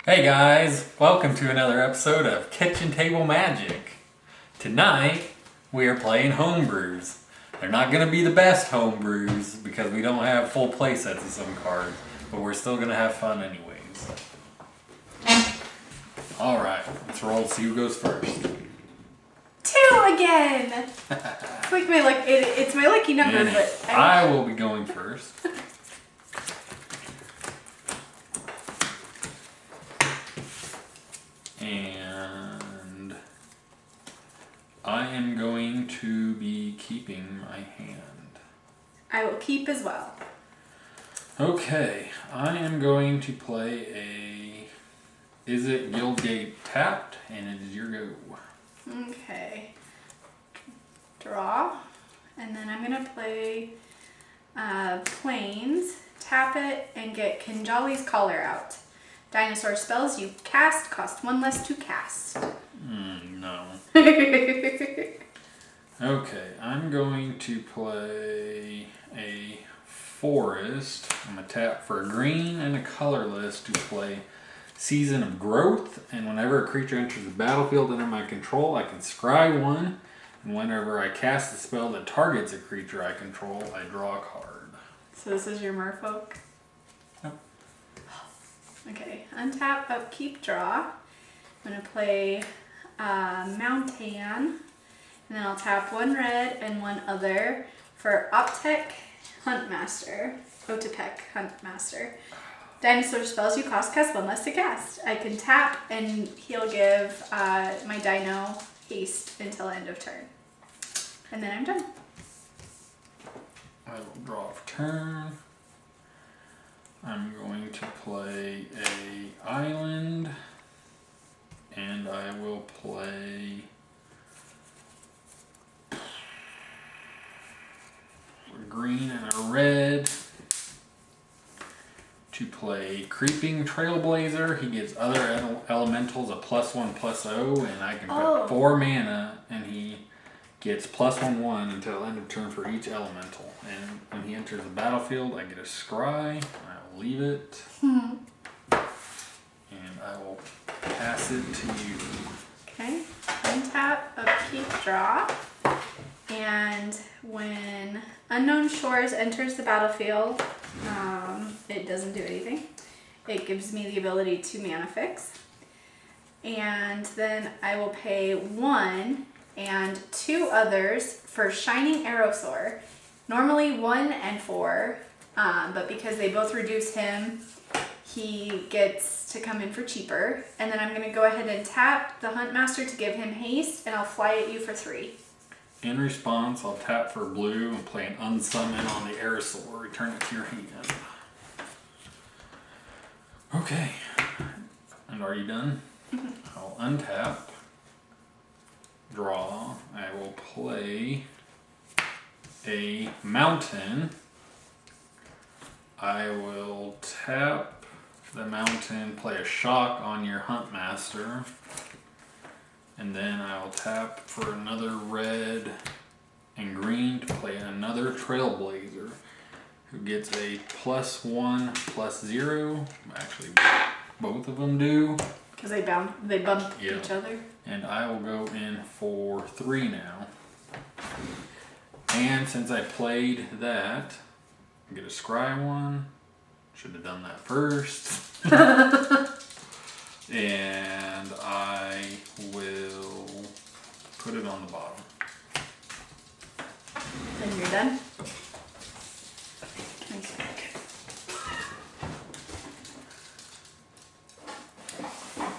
Hey guys, welcome to another episode of Kitchen Table Magic. Tonight we are playing homebrews. They're not going to be the best homebrews because we don't have full play sets of some cards, but we're still going to have fun anyways. Alright, let's roll, see who goes first. 2 again! It's like it's my lucky number, but I will be going first. And I am going to be keeping my hand. I will keep as well. Okay, I am going to play a Is It Guildgate Tapped, and it is your go. Okay. Draw. And then I'm going to play Plains, tap it, and get Kinjali's Collar out. Dinosaur spells you cast cost 1 less to cast. No. Okay, I'm going to play a Forest. I'm going to tap for a green and a colorless to play Season of Growth. And whenever a creature enters the battlefield under my control, I can scry 1. And whenever I cast a spell that targets a creature I control, I draw a card. So this is your merfolk? Yep. Okay, untap, upkeep, draw. I'm going to play Mountain, and then I'll tap 1 red and 1 other for Optec Huntmaster. Otepec Huntmaster. Dinosaur spells you cast 1 less to cast. I can tap and he'll give my dino haste until end of turn. And then I'm done. I will draw for turn. I'm going to play a island, and I will play a green and a red to play Creeping Trailblazer. He gives other elementals a +1/+0, and I can put 4 mana, and he gets +1/1 until end of turn for each elemental. And when he enters the battlefield, I get a scry. I will leave it. And I will pass it to you. Okay. Untap, upkeep, draw. And when Unknown Shores enters the battlefield, it doesn't do anything. It gives me the ability to mana fix. And then I will pay 1 and 2 others for Shining Aerosaur. Normally 1 and 4, but because they both reduce him, he gets to come in for cheaper. And then I'm going to go ahead and tap the Huntmaster to give him haste, and I'll fly at you for 3. In response, I'll tap for blue and play an unsummon on the Aerosaur. Return it to your hand. Okay. And are you done? I'll untap. Draw. I will play a mountain. I will tap the mountain, play a shock on your Huntmaster, and then I will tap for another red and green to play another Trailblazer, who gets a +1/+0. Actually, both of them do. Because they bump each other. And I will go in for 3 now. And since I played that, I get a scry 1. Should have done that first. And I will put it on the bottom. Then you're done?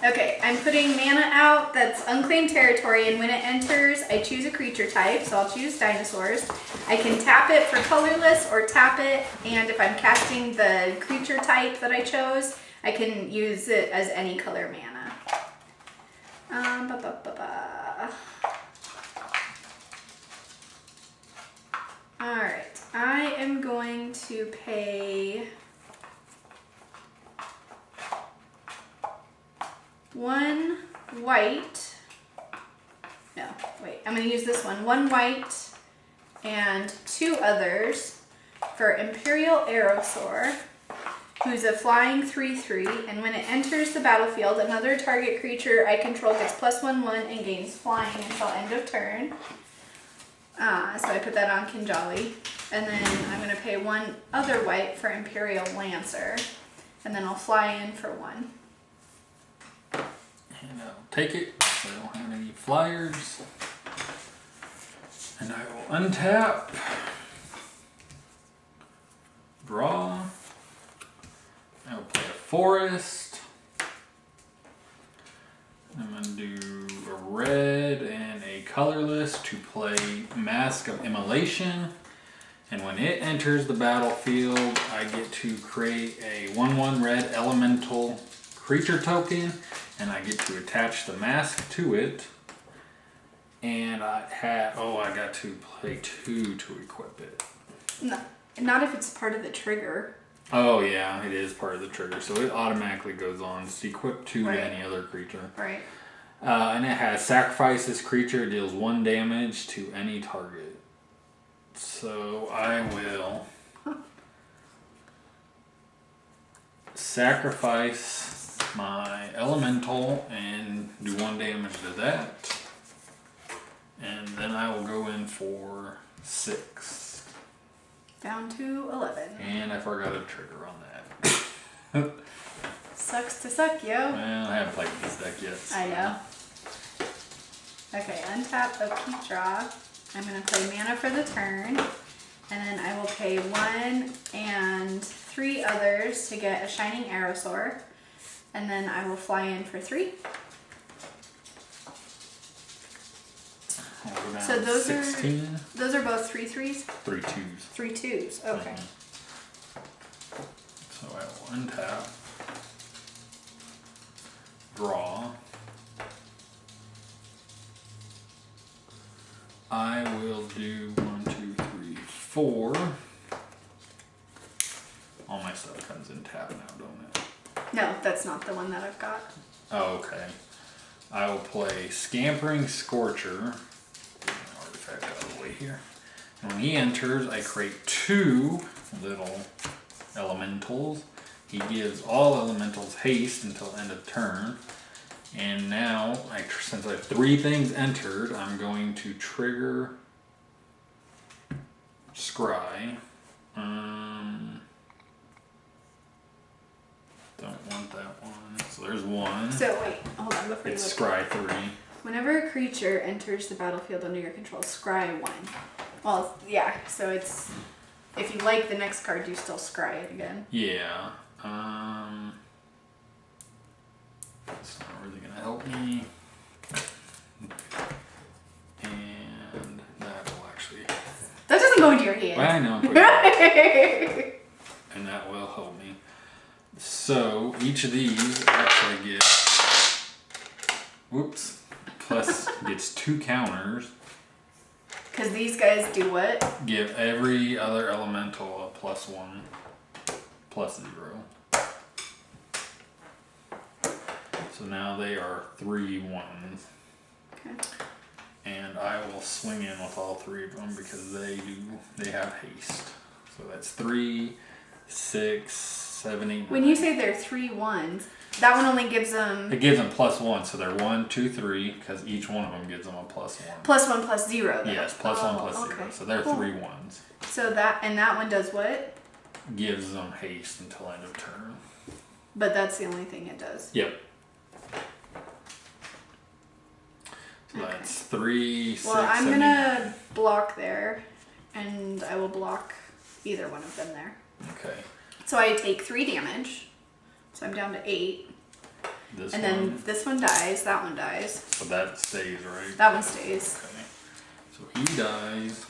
Okay, I'm putting mana out that's unclaimed territory, and when it enters, I choose a creature type, so I'll choose Dinosaurs. I can tap it for colorless or tap it, and if I'm casting the creature type that I chose, I can use it as any color mana. Alright, I am going to pay 1 white. No, wait, I'm going to use this one. 1 white and 2 others for Imperial Aerosaur. who's a flying 3/3, and when it enters the battlefield, another target creature I control gets +1/1 and gains flying until end of turn. So I put that on Kinjali. And then I'm going to pay one other white for Imperial Lancer. And then I'll fly in for 1. And I'll take it. I don't have any flyers. And I will untap. Draw. I will play a forest. I'm going to do a red and a colorless to play Mask of Immolation. And when it enters the battlefield, I get to create a 1/1 red elemental creature token, and I get to attach the mask to it. And I got to play 2 to equip it. No, not if it's part of the trigger. Oh yeah, it is part of the trigger, so it automatically goes on. It's equipped to Right. any other creature. Right. And it has sacrifice this creature, deals 1 damage to any target. So I will sacrifice my elemental and do 1 damage to that. And then I will go in for 6. Down to 11. And I forgot a trigger on that. Sucks to suck, yo. Well, I haven't played this deck yet. So. I know. Okay, untap, upkeep, draw. I'm going to play mana for the turn. And then I will pay 1 and 3 others to get a Shining Aerosaur. And then I will fly in for 3. I'll go down So to those 16. Those are both 3/3s? 3 2s. 3 2s, okay. So I will untap. Draw. I will do 1, 2, 3, 4. All my stuff comes in tab now, don't it? No, that's not the one that I've got. Oh, okay. I will play Scampering Scorcher. Get my artifact out of the way here. And when he enters, I create 2 little elementals. He gives all elementals haste until end of turn. And now, since I have 3 things entered, I'm going to trigger Scry. Don't want that one. So there's 1. So wait, hold on before It's you look. Scry 3. Whenever a creature enters the battlefield under your control, scry 1. Well, yeah, so it's... If you like the next card, you still scry it again. Yeah. It's not really going to help me. And that will actually... That doesn't go into your hand. Well, I know. I'm putting it and that will help me. So, each of these actually get... Whoops. Plus, gets 2 counters. Because these guys do what? Give every other elemental a +1, +0. So now they are 3 1s. Okay. And I will swing in with all 3 of them because they have haste. So that's 3, 6, 7, 8, 9. When you say they're 3 1s, that one only gives them... It gives them +1, so they're 1, 2, 3, because each one of them gives them a +1. +1 +0. Though. Yes, +1 +0. Okay. So they're Cool. 3 1s. So that one does what? Gives them haste until end of turn. But that's the only thing it does. Yep. So Okay. that's 3, 6, Well, I'm 7, gonna block there, and I will block either one of them there. Okay. So I take 3 damage. So I'm down to 8. This And one. then this one dies, that one dies. So that stays, right? That one stays. Okay. So he dies.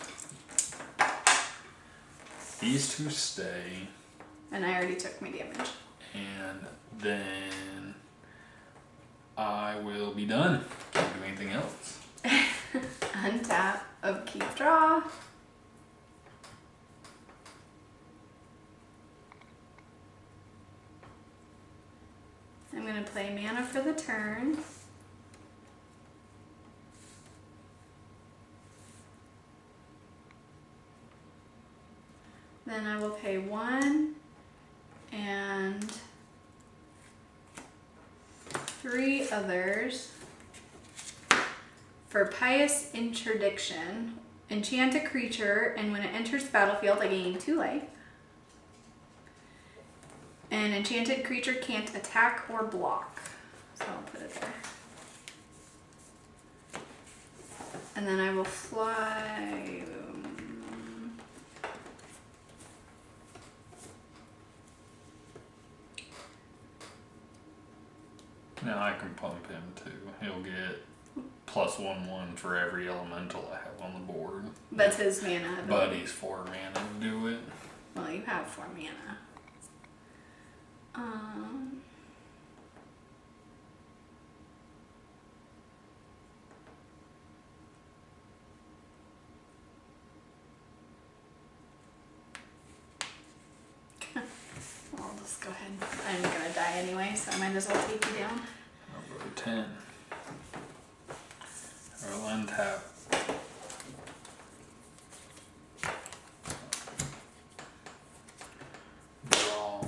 These 2 stay. And I already took my damage. And then I will be done. Can't do anything else. Untap, upkeep, draw. I'm going to play mana for the turn. Then I will pay 1 and 3 others. For pious interdiction, enchant a creature, and when it enters the battlefield, I gain 2 life. An enchanted creature can't attack or block. So I'll put it there. And then I will fly. Now I can pump him too. He'll get +1/1 for every elemental I have on the board. That's his mana. But he's 4 mana to do it. Well, you have 4 mana. I'll just go ahead. I'm gonna die anyway, so I might as well take you down. I'll go to 10. I'll untap. Draw.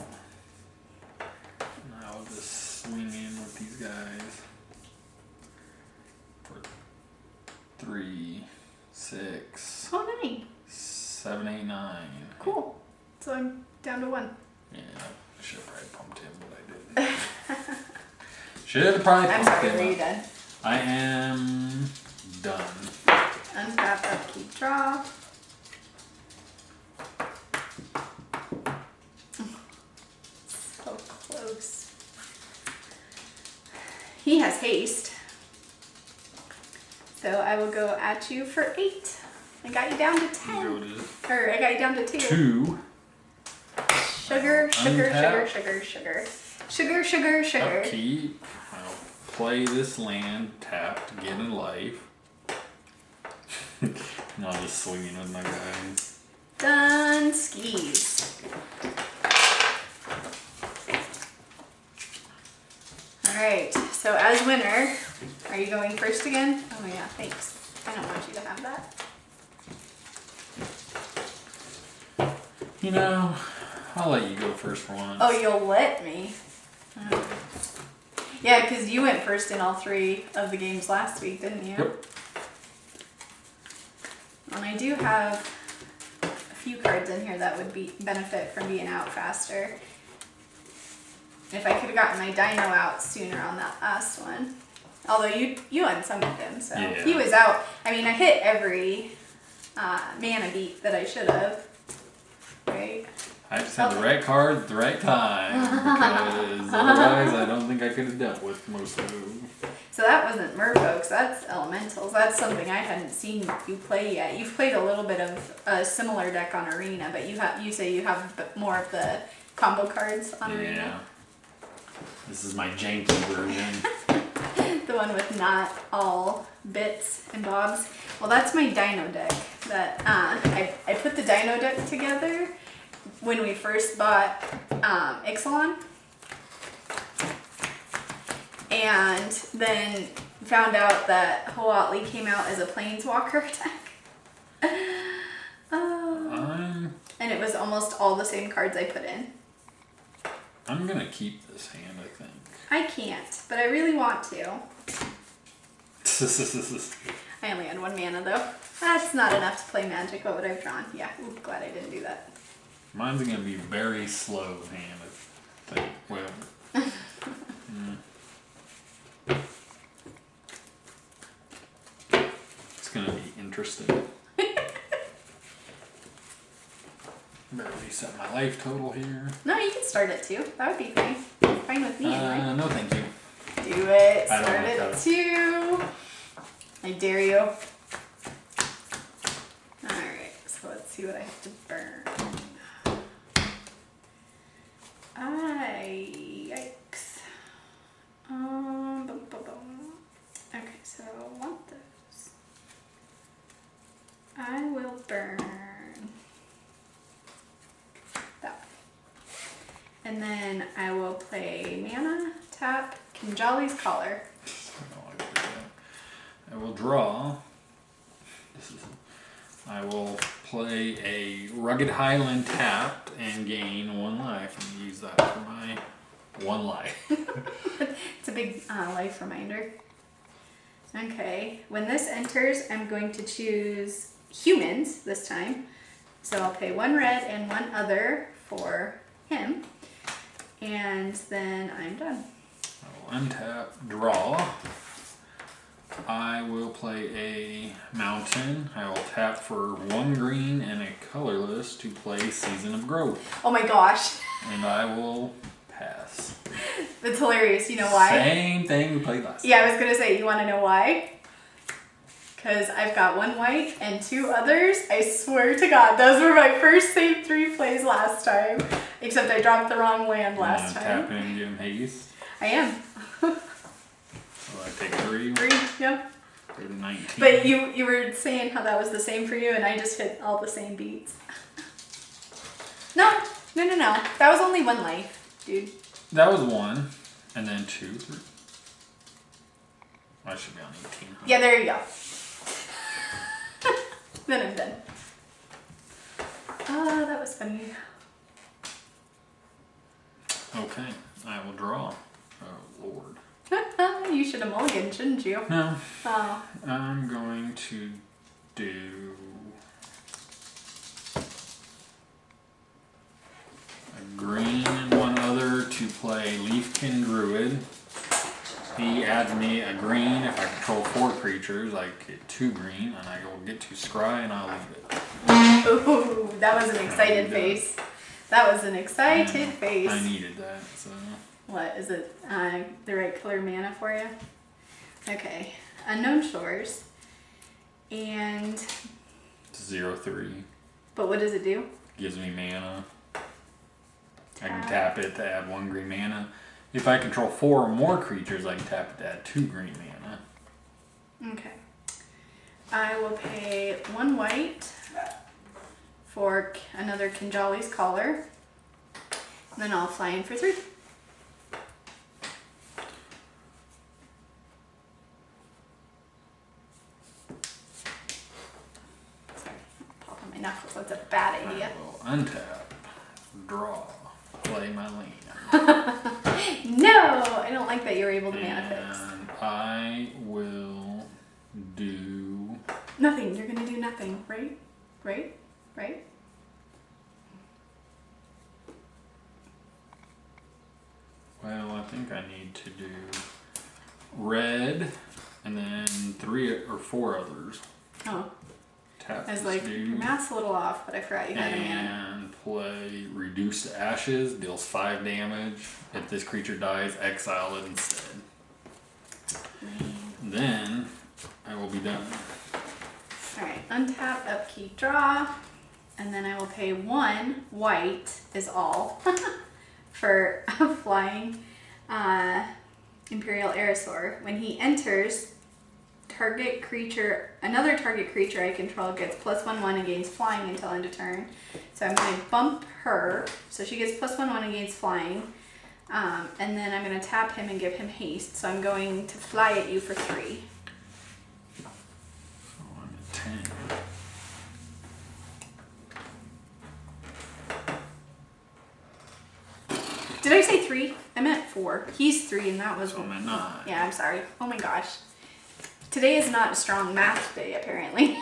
Now I'll just swing in with these guys. For 3, 6, Oh, 9. 7, 8, 9. Cool. So I'm down to 1. Yeah, I should have probably pumped him, but I didn't. Should have probably I'm pumped sorry, him. were you done? I am done. Untap, upkeep, draw. So close. He has haste. So I will go at you for 8. I got you down to 10. Go to Or I got you down to 2. 2. Sugar, sugar, Untap. sugar, sugar, sugar. Sugar, sugar, sugar. Upkeep. I'll play this land, tap to get a life. And I'll just swing in with my guys. Done skis. Alright, so as winner, are you going first again? Oh yeah, thanks. I don't want you to have that. You know, I'll let you go first for once. Oh, you'll let me? Yeah, because you went first in all 3 of the games last week, didn't you? Yep. And I do have a few cards in here that would benefit from being out faster. If I could have gotten my dino out sooner on that last one. Although you unsummoned him, so Yeah. he was out. I mean, I hit every mana beat that I should have. Right? I just had the right card at the right time. Because otherwise, I don't think I could have dealt with most of them. So that wasn't merfolks, that's elementals. That's something I hadn't seen you play yet. You've played a little bit of a similar deck on Arena, but you say you have more of the combo cards on Arena. This is my janky version. The one with not all bits and bobs. Well, that's my dino deck. That I put the dino deck together when we first bought Ixalan. And then found out that Hoatli came out as a planeswalker deck. And it was almost all the same cards I put in. I'm gonna keep this hand, I think. I can't, but I really want to. I only had 1 mana though. That's not enough to play Magic. What would I have drawn? Yeah, ooh, glad I didn't do that. Mine's gonna be very slow hand, I think. Well. It's gonna be interesting. Better reset my life total here. No, you can start at 2. That would be fine. Fine with me anyway. No, thank you. Do it. I don't Start want at that. 2. I dare you. Alright, so let's see what I have to burn. Yikes. Boom, boom, boom. Okay, so I want those. I will burn that one. And then I will play mana, tap, Kinjali's Collar. I will draw. This is I will play a Rugged Highland tapped and gain 1 life and use that for my 1 life. It's a big life reminder. Okay, when this enters, I'm going to choose humans this time. So I'll pay 1 red and 1 other for him. And then I'm done. I will untap, draw. I will play a mountain. I will tap for 1 green and a colorless to play Season of Growth. Oh my gosh. And I will pass. That's hilarious. You know why? Same thing we played last time. Yeah, I was going to say, you want to know why? Because I've got 1 white and 2 others. I swear to God, those were my first save 3 plays last time. Except I dropped the wrong land last time. Tap in and give him haste. I am. So I take 3. 3, yeah. Go to 19. But you were saying how that was the same for you, and I just hit all the same beats. No. That was only 1 life, dude. That was 1, and then 2, 3. I should be on 18. Huh? Yeah, there you go. Then I'm done. Oh, that was funny. Okay, I will draw. Oh, Lord. You should have mulliganed, shouldn't you? No. Oh. I'm going to do a green and 1 other to play Leafkin Druid. He adds me a green. If I control 4 creatures, I get 2 green, and I will get to scry, and I'll leave it. Ooh, that was an excited face. That was an excited face. I needed that, so. What, is it the right color mana for you? Okay, Unknown Shores. And, 0/3. but what does it do? Gives me mana. I can tap it to add 1 green mana. If I control 4 or more creatures, I can tap it to add 2 green mana. Okay. I will pay 1 white for another Kinjali's Collar. And then I'll fly in for 3. Pop on my knuckles, that's a bad idea. I will untap, draw, play my land. No! I don't like that you were able to mana fix. And I will do... Nothing, you're gonna do nothing, right? Right? Right? Well, I think I need to do red and then 3 or 4 others. Oh, Tap I was this like, dude. your math's a little off, but I forgot you had a mana. And play Reduce to Ashes, deals 5 damage. If this creature dies, exile it instead. Then I will be done. Alright, untap, upkeep, draw, and then I will pay 1 white is all for a flying Imperial Aerosaur. When he enters, another target creature I control gets +1/1 against flying until end of turn. So I'm going to bump her, so she gets +1/1 against flying, and then I'm going to tap him and give him haste. So I'm going to fly at you for 3. So I'm at 10. Did I say 3? I meant 4. He's 3 and that was... So I'm at 9. Yeah, I'm sorry. Oh my gosh. Today is not a strong math day, apparently.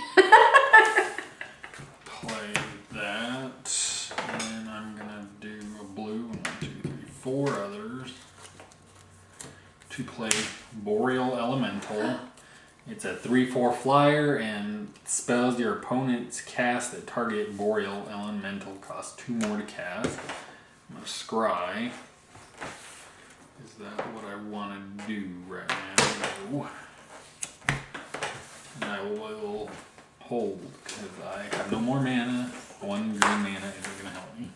Play that, and then I'm gonna do a blue, 1, 2, 3, 4 others to play Boreal Elemental. It's a 3/4 flyer, and spells your opponent's cast that target Boreal Elemental cost 2 more to cast. I'm gonna scry. Is that what I want to do right now? No. And I will hold because I have no more mana. 1 green mana isn't going to help me.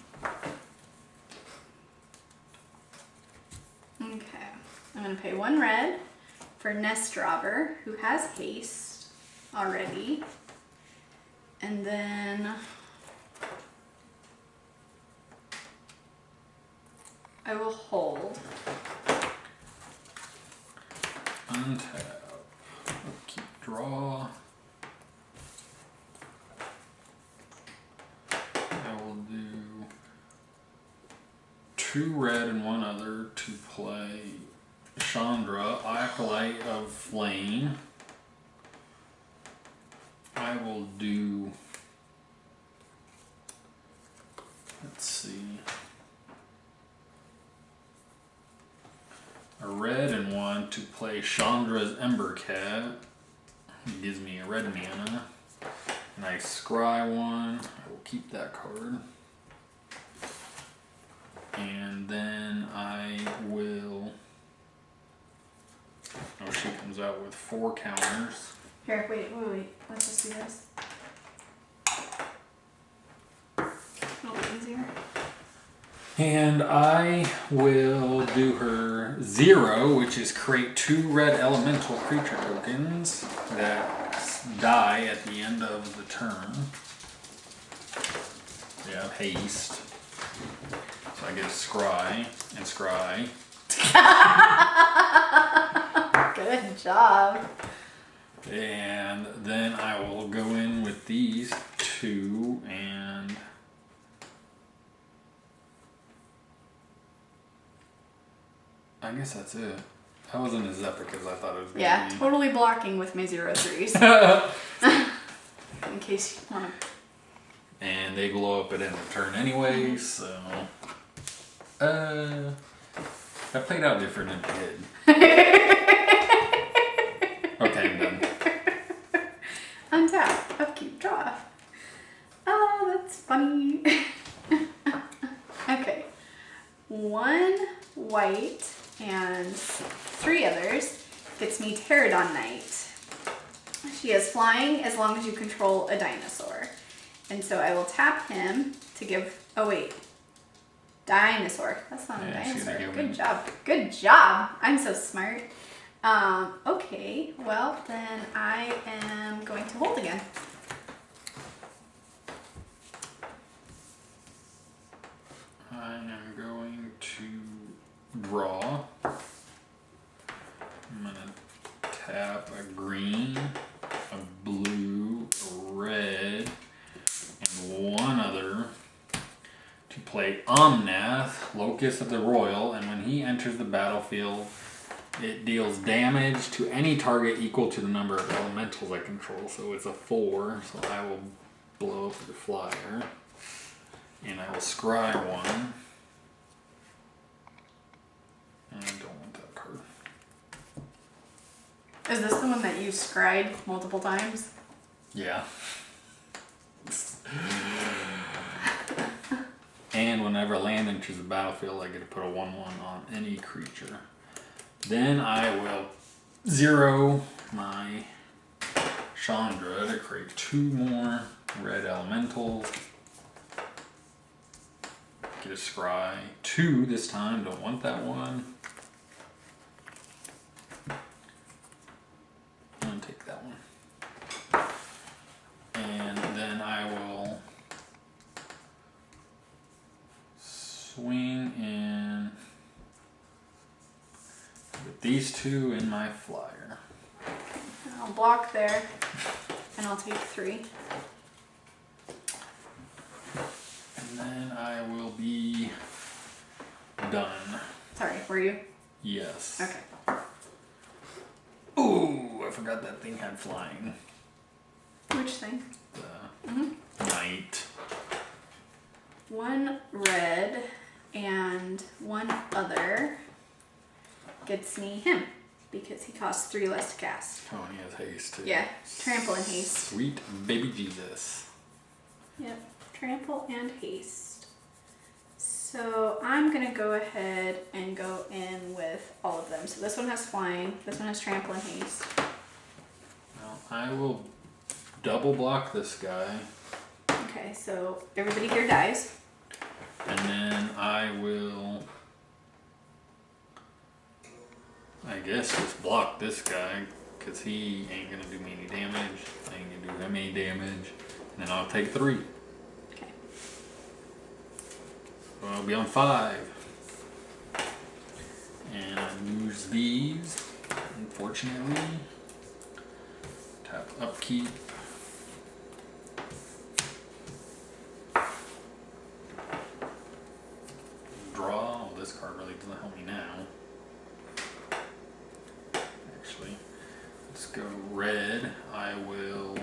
Okay. I'm going to pay 1 red for Nest Robber, who has haste already. And then I will hold. Untap. Keep draw. 2 red and 1 other to play Chandra, Acolyte of Flame. I will do, let's see, a red and 1 to play Chandra's Ember Cat. He gives me a red mana. And I scry 1. I will keep that card. And then I will, oh, she comes out with 4 counters. Here, wait. Let's just do this. A little bit easier. And I will do her 0, which is create 2 red elemental creature tokens that die at the end of the turn. Yeah, haste. So I get a scry and scry. Good job. And then I will go in with these 2 and I guess that's it. I wasn't as epic as I thought it was going to be. Totally blocking with my 0/3s. In case you want to. And they blow up at end of turn anyway, so that played out different in my head. Okay, I'm done. Untap, upkeep, draw. Oh, that's funny. Okay. 1 white and 3 others gets me Pterodon Knight. She has flying as long as you control a dinosaur. And so I will tap him to give, oh wait, dinosaur. That's not a dinosaur. Good job. Good job. I'm so smart. Okay, well then I am going to hold again. I am going to draw. I'm going to tap a green, a blue, a red, and 1 other to play Omnath, Locust of the Royal, and when he enters the battlefield, it deals damage to any target equal to the number of elementals I control. So it's a 4, so I will blow up the flyer. And I will scry 1. And I don't want that card. Is this the one that you scried multiple times? Yeah. And whenever land enters the battlefield, I get to put a 1/1 on any creature. Then I will 0 my Chandra to create 2 more red elementals. Get a scry 2 this time, don't want that one. And take that one. And then I will swing in with these 2 in my flyer. I'll block there and I'll take 3. And then I will be done. Sorry, were you? Yes. Okay. Ooh, I forgot that thing had flying. Which thing? The knight. 1 red and 1 other gets me him because he costs 3 less to cast. Oh, and he has haste too. Yeah, trample and haste. Sweet baby Jesus. Yep, trample and haste. So I'm gonna go ahead and go in with all of them. So this one has flying, this one has trample and haste. Well, I will double block this guy. Okay, so everybody here dies. And then I will, I guess, just block this guy because he ain't gonna do me any damage. I ain't gonna do him any damage. And then I'll take 3. Okay. So I'll be on 5. And I lose these, unfortunately. Tap upkeep. Draw go red. I will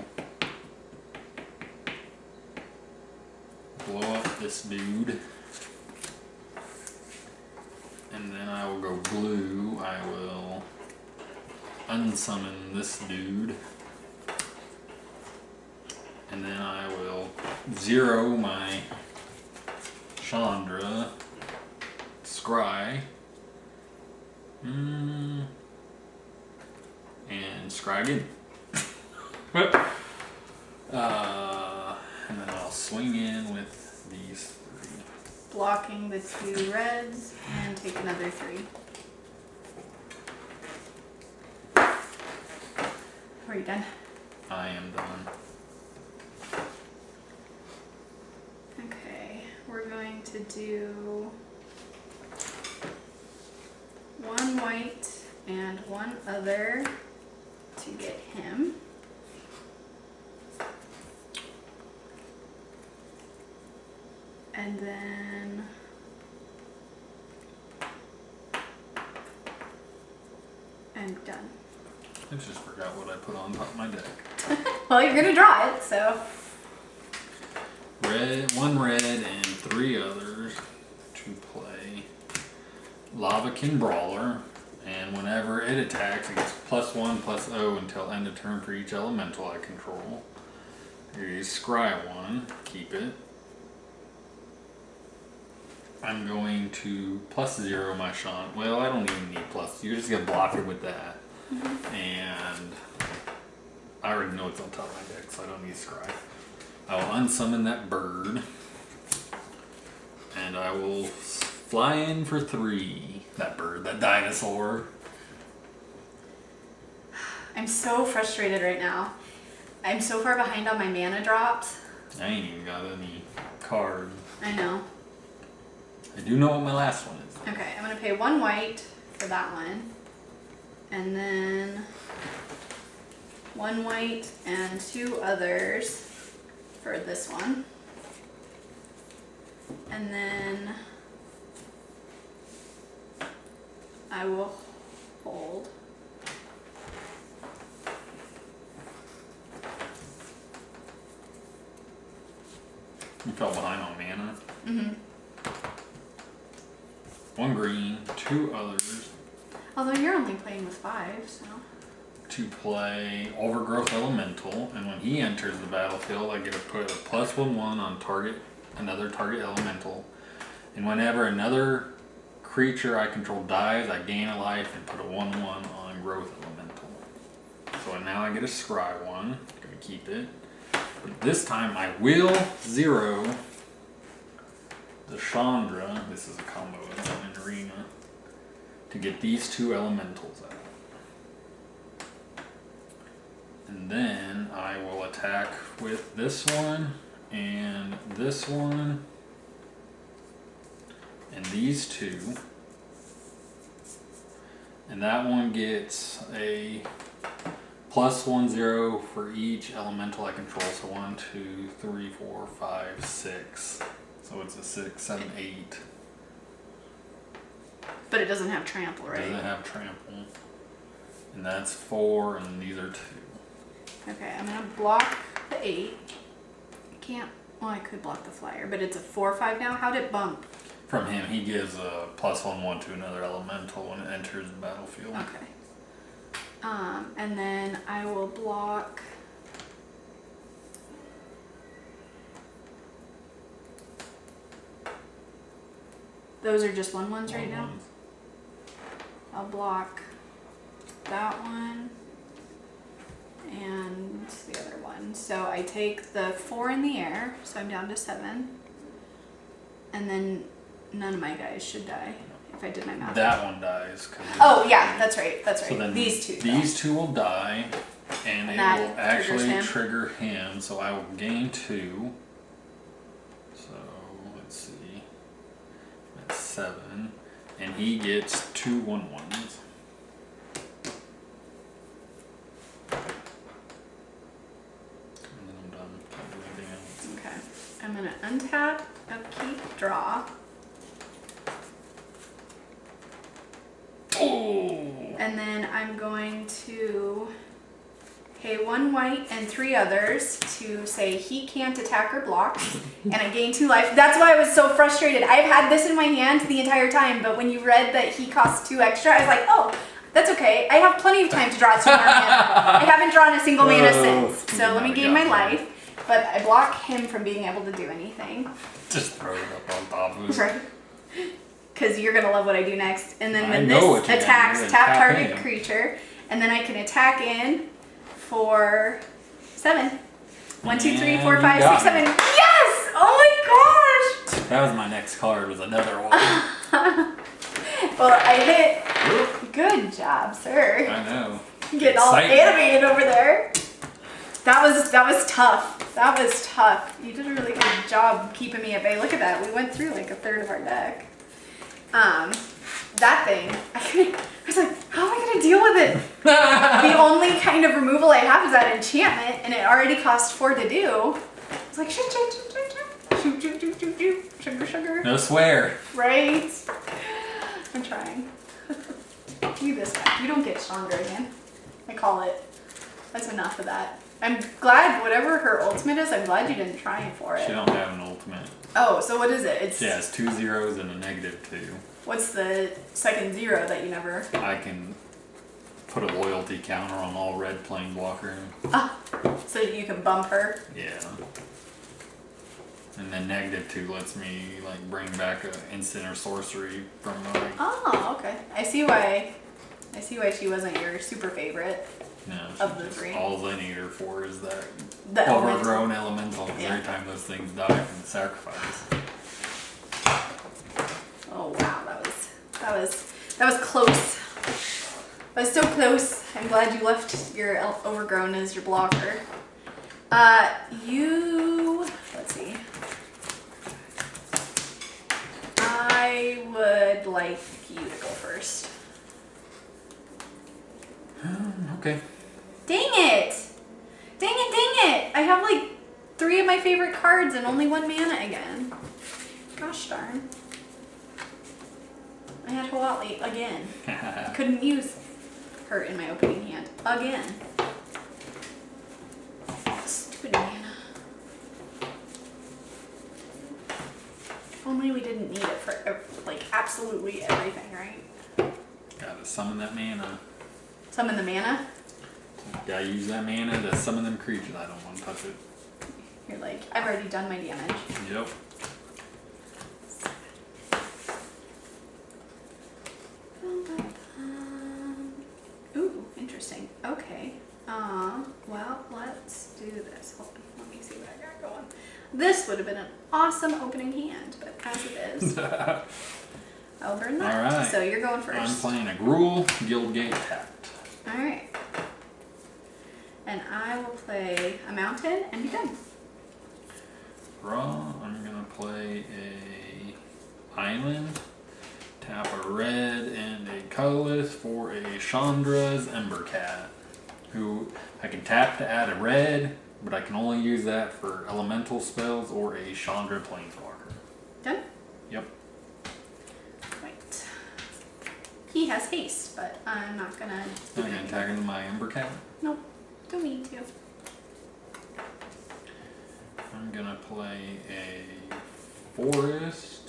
blow up this dude. And then I will go blue. I will unsummon this dude. And then I will zero my Chandra, Scry, and Scry again. And then I'll swing in with these 3. Blocking the 2 reds and take another 3. Are you done? I am done. Okay, we're going to do 1 white and 1 other to get him. And then I'm done. I just forgot what I put on top of my deck. Well, you're gonna draw it, so. Red, 1 red and 3 others to play Lavakin Brawler, and whenever it attacks, it gets +1/+0 until end of turn for each elemental I control. Here's Scry 1, keep it. I'm going to +0 my Sean. Well, I don't even need plus. You're just gonna block it with that. And I already know it's on top of my deck, so I don't need Scry. I will unsummon that bird. And I will fly in for 3. That bird, that dinosaur. I'm so frustrated right now. I'm so far behind on my mana drops. I ain't even got any cards. I know. I do know what my last one is. Okay, I'm gonna pay 1 white for that one. And then 1 white and 2 others for this one. And then I will hold. You fell behind on mana. Mm-hmm. 1 green, 2 others Although you're only playing with 5, so. to play Overgrowth Elemental, and when he enters the battlefield, I get to put a +1/1 on another target elemental, and whenever another creature I control dies, I gain a life and put a 1/1 on Growth Elemental. So now I get a Scry 1. Gonna keep it, but this time I will zero the Chandra. This is a combo in an arena to get these 2 elementals out. And then I will attack with this one and this one and these 2. And that one gets a +1/0 for each elemental I control. So 1, 2, 3, 4, 5, 6. So it's a 6, 7, 8. But it doesn't have trample, right? Doesn't have trample. And that's 4, and these are 2. Okay, I'm gonna block the 8. Can't, well, I could block the flyer, but it's a 4/5 now. How'd it bump? From him, he gives a +1/1 to another elemental when it enters the battlefield. Okay. And then I will block. Those are just 1/1s right now? I'll block that one and the other one. So I take the 4 in the air, so I'm down to 7. And then none of my guys should die if I did my math. That one dies. Oh yeah, that's right. That's right. So then these 2. These 2 will die, and it that will actually triggers him. trigger him. So I will gain 2. So let's see, that's 7, and he gets 2 1/1s. And then I'm done. Can't do anything else. Okay. I'm gonna untap, upkeep, draw. Oh! And then I'm going to pay 1 white and 3 others to say he can't attack or block, and I gain 2 life. That's why I was so frustrated. I've had this in my hand the entire time, but when you read that he costs 2 extra, I was like, oh, that's okay. I have plenty of time to draw 2 more mana. I haven't drawn a single mana since, so let me gain my life. But I block him from being able to do anything. Just throw it up on top of it. Right. Because you're going to love what I do next. And then when this attacks, tap target creature, and then I can attack in for 7. 1, 2, 3, 4, 5, 6, 7. Yes! Oh my gosh! That was my next card, was another one. Well, I hit. Good job, sir. I know. Getting all animated over there. That was tough. That was tough. You did a really good job keeping me at bay. Look at that. We went through like a third of our deck. That thing, I was like, how am I going to deal with it? The only kind of removal I have is that enchantment, and it already cost 4 to do. It's like, shoot, shoot, shoot, shoot, shoot, shoot, shoot, shoot, shoot, sugar, sugar. No swear. Right? I'm trying. You this time. You don't get stronger again. I call it. That's enough of that. I'm glad whatever her ultimate is, I'm glad you didn't try for it. She don't have an ultimate. Oh, so what is it? She has 2 zeros and a -2. What's the second 0 that you never... I can put a loyalty counter on all red playing blocker. Ah, so you can bump her? Yeah. And then -2 lets me like bring back an instant or sorcery from my... Oh, okay. I see why she wasn't your super favorite. No, of the 3. All I need her for is that the overgrown elemental. Yeah. Every time those things die from sacrifice. Oh wow, that was close. That was so close. I'm glad you left your overgrown as your blocker. Let's see. I would like you to go first. Okay. Dang it! Dang it, dang it! I have like 3 of my favorite cards and only 1 mana again. Gosh darn. I had Huatli again. I couldn't use her in my opening hand. Again. Stupid mana. If only we didn't need it for like absolutely everything, right? Gotta summon that mana. Summon the mana? Gotta use that mana to summon them creatures. I don't want to touch it. You're like, I've already done my damage. Yep. Ooh, interesting. Okay. Well, let's do this. Hold on. Let me see what I got going. This would have been an awesome opening hand, but as it is, I'll burn that. All right. So you're going first. I'm playing a Gruul, Guildgate tapped. All right. And I will play a mountain and be done. Draw. I'm gonna play a island. Tap a red and a colorless for a Chandra's Embercat, who I can tap to add a red, but I can only use that for elemental spells or a Chandra Planeswalker. Done? Yep. Right. He has haste, but I'm not gonna do I'm gonna attack into my Embercat. Nope. Don't need to. I'm gonna play a forest.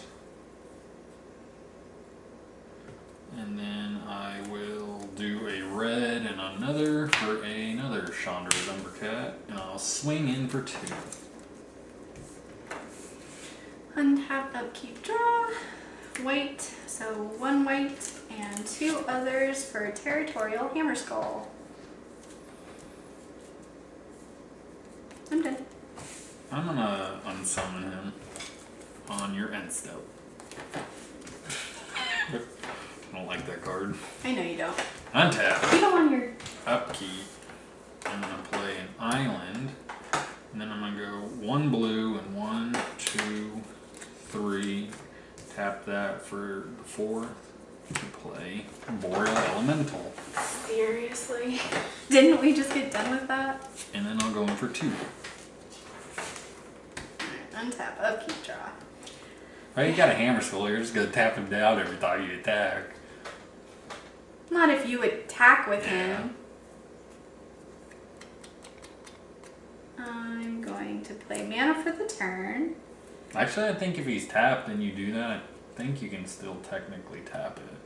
And then I will do a red and another for another Chandra's Embercat, and I'll swing in for 2. Untap, upkeep, draw. White, so 1 white and 2 others for Territorial Hammerskull. I'm done. I'm gonna unsummon him on your end step. I don't like that card. I know you don't. Untap. You don't want your... Upkeep. I'm gonna play an island. And then I'm gonna go 1 blue and 1, 2, 3. Tap that for the 4th to play Boreal Elemental. Seriously? Didn't we just get done with that? And then I'll go in for 2. Untap, upkeep, draw. Right, you got a Hammerskull, you're just gonna tap him down every time you attack. Not if you attack with him. I'm going to play mana for the turn. Actually, I think if he's tapped and you do that, I think you can still technically tap it.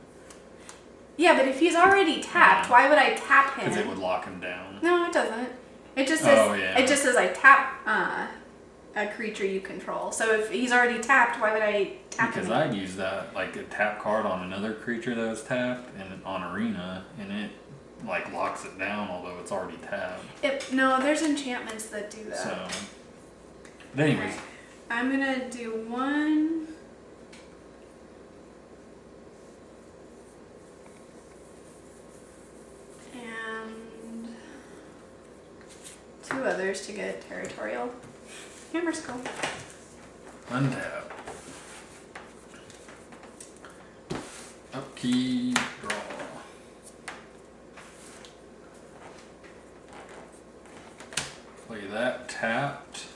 Yeah, but if he's already tapped, why would I tap him? Because it would lock him down. No, it doesn't. It just says it just says I tap a creature you control. So if he's already tapped, why would I tap him? Because I'd use that like a tap card on another creature that was tapped and on arena, and it like locks it down, although it's already tapped. No, there's enchantments that do that. So, but anyways, okay. I'm gonna do 1. And 2 others to get territorial. Hammer skull. untap. Upkeep, draw. Play that tapped.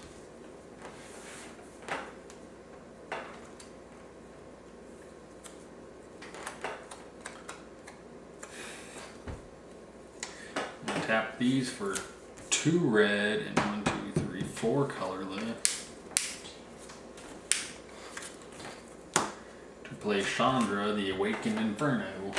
I'm gonna tap these for 2 red and 1, 2, 3, 4 colorless. To play Chandra, the Awakened Inferno.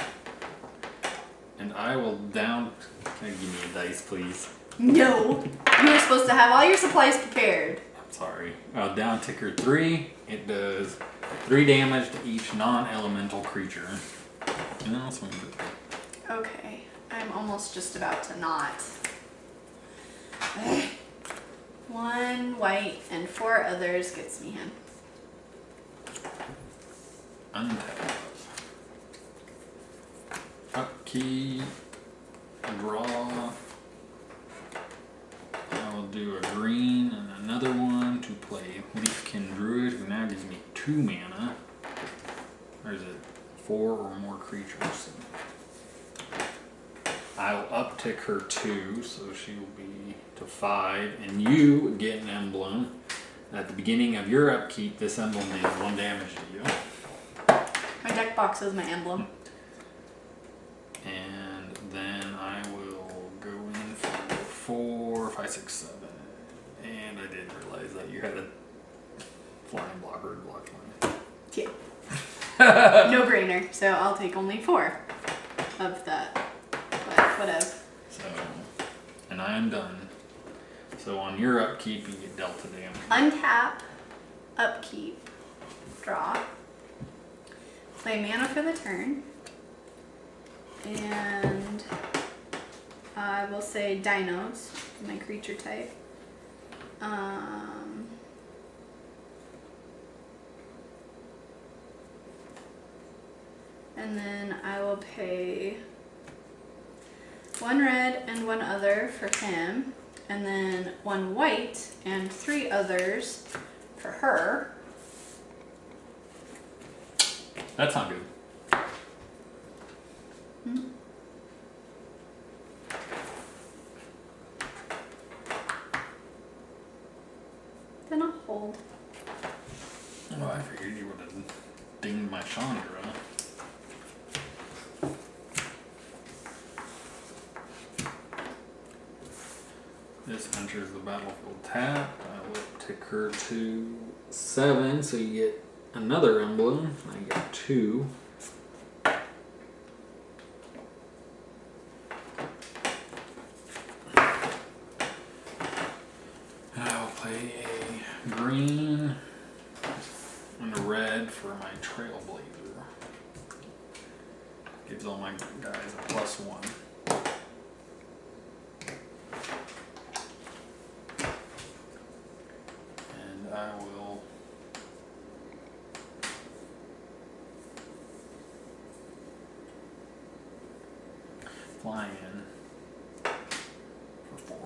And I will down. Can you give me a dice, please? No! You were supposed to have all your supplies prepared. I'm sorry. Down ticker 3. It does 3 damage to each non-elemental creature. And I'll swing it. Okay. I'm almost just about to not. 1 white and 4 others gets me him. Untap. Upkeep. Draw. I will do a green and another one to play Leafkin Druid, who now gives me 2 mana. Or is it 4 or more creatures? I'll uptick her 2, so she will be to 5, and you get an emblem. At the beginning of your upkeep, this emblem deals 1 damage to you. My deck box is my emblem. And then I will go in for 4, 5, 6, 7. And I didn't realize that you had a flying blocker to block mine. Yeah. No brainer. So I'll take only 4 of that. But whatever. So, and I am done. So on your upkeep, you get delta damage. Untap, upkeep, draw, play mana for the turn, and I will say Dinos, my creature type. And then I will pay 1 red and 1 other for him, and then 1 white and 3 others for her. That's not good. Then I'll hold. Oh, I figured you would have dinged my Chandra. This enters the battlefield tapped. I will tick her to 7, so you get another emblem. I get 2. I'll play a green and a red for my Trailblazer. Gives all my guys a +1. I will fly in for 4.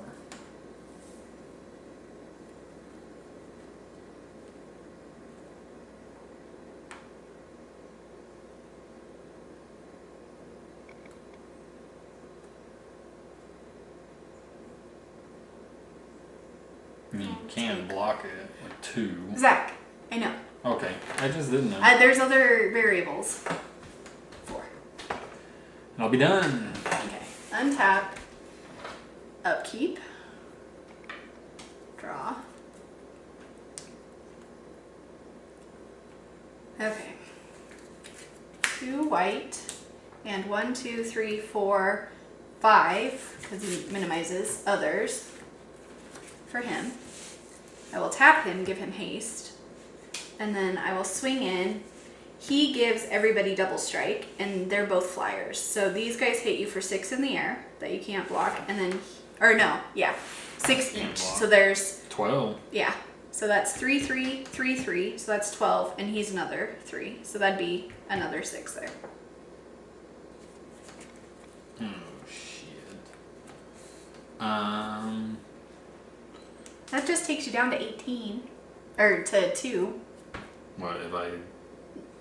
I mean, you can block it with 2. Zach, I know. Okay, I just didn't know. There's other variables. 4. And I'll be done. Okay. Untap. Upkeep. draw. Okay. 2 white and 1, 2, 3, 4, 5, because he minimizes others for him. I will tap him, give him haste, and then I will swing in. He gives everybody double strike, and they're both flyers. So these guys hit you for 6 in the air that you can't block, and then, or no, yeah, 6 each. So there's 12. Yeah. So that's 3, 3, 3, 3. So that's 12, and he's another 3. So that'd be another 6 there. Oh shit. That just takes you down to 18, or to 2. What if I?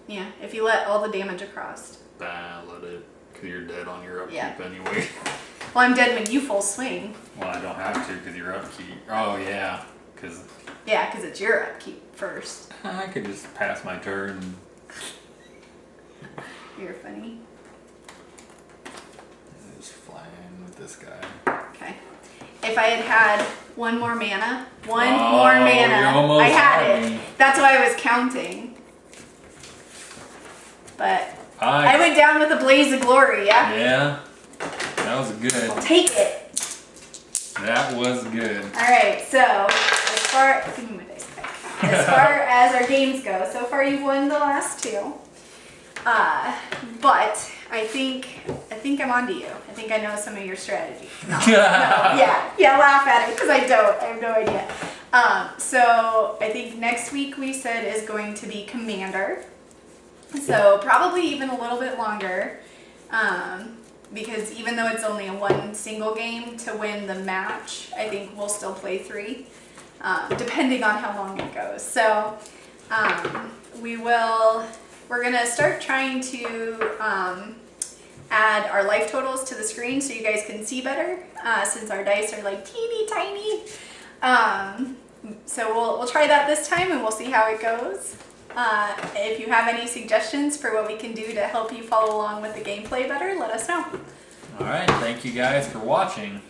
Yeah, if you let all the damage across. Let it, cause you're dead on your upkeep Yeah. anyway. Well, I'm dead when you full swing. Well, I don't have to, cause your upkeep. Oh yeah, cause. Yeah, because it's your upkeep first. I could just pass my turn. You're funny. Just flying with this guy. Okay. If I had had one more mana, more you mana, almost I had had it. me. That's why I was counting. But I went down with a blaze of glory, yeah? Yeah, that was good. I'll take it. That was good. Alright, so give me my dice back. As far as our games go, so far you've won the last 2. But I think I'm onto you. I think I know some of your strategy. No, yeah, laugh at it because I don't. I have no idea. So I think next week we said is going to be Commander. So probably even a little bit longer. Because even though it's only a 1 single game to win the match, I think we'll still play 3, depending on how long it goes. So we're gonna start trying to add our life totals to the screen so you guys can see better, since our dice are like teeny tiny. So we'll try that this time and we'll see how it goes. If you have any suggestions for what we can do to help you follow along with the gameplay better, let us know. All right, thank you guys for watching.